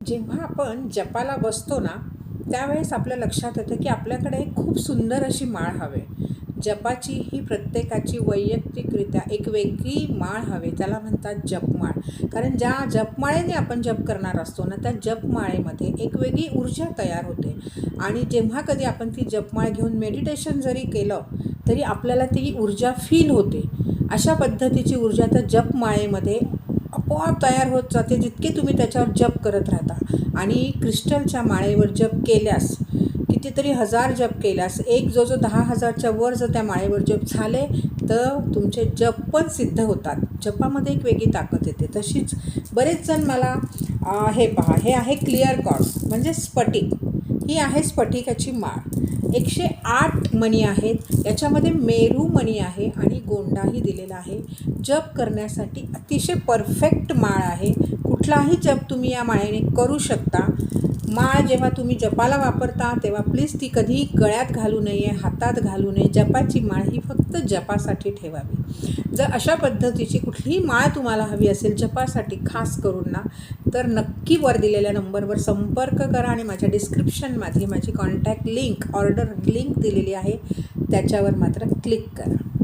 जेव्हा आपण जपाला बसतो ना, त्यावेळेस आपल्या लक्षात येतं की आपल्याकडे एक खूप सुंदर अशी माळ हवी. जपाची ही प्रत्येकाची वैयक्तिकरित्या एक वेगळी माळ हवी. त्याला म्हणतात जपमाळ. कारण ज्या जपमाळेने आपण जप करणार असतो ना, त्या जपमाळेमध्ये एक वेगळी ऊर्जा तयार होते. आणि जेव्हा कधी आपण ती जपमाळ घेऊन मेडिटेशन जरी केलं, तरी आपल्याला ती ऊर्जा फील होते. अशा पद्धतीची ऊर्जा त्या जपमाळेमध्ये आपोआप तयार होत जाते, जितके तुम्ही त्याच्यावर जप करत राहता. आणि क्रिस्टलच्या माळेवर जप केल्यास, कितीतरी हजार जप केल्यास, एक जो 10,000च्या वर जर त्या माळेवर जप झाले, तर तुमचे जप पण सिद्ध होतात. जपामध्ये एक वेगळी ताकद येते. तशीच बरेच जण मला हे पहा, हे आहे क्लिअर क्वार्ट्ज म्हणजे स्फटिक. ही आहे स्फटिकाची माळ. 108 मणी आहेत. याच्यामध्ये मेरू मणी आहे आणि गोंडाही दिलेला आहे. जप करण्यासाठी अतिशय परफेक्ट माळ आहे. कुठलाही जप तुम्ही या माळेने करू शकता. माळ जेव्हा तुम्ही जपाला वापरता तेव्हा प्लीज ती कधीही गळ्यात घालू नये, हातात घालू नये. जपाची माळ ही फक्त जपासाठी ठेवावी. जर अशा पद्धतीची कुठलीही माळ तुम्हाला हवी असेल जपासाठी खास करून ना, तर नक्की वर दिलेल्या नंबरवर संपर्क करा आणि माझ्या डिस्क्रिप्शनमध्ये माझी कॉन्टॅक्ट लिंक, ऑर्डर लिंक दिलेली आहे, त्याच्यावर मात्र क्लिक करा.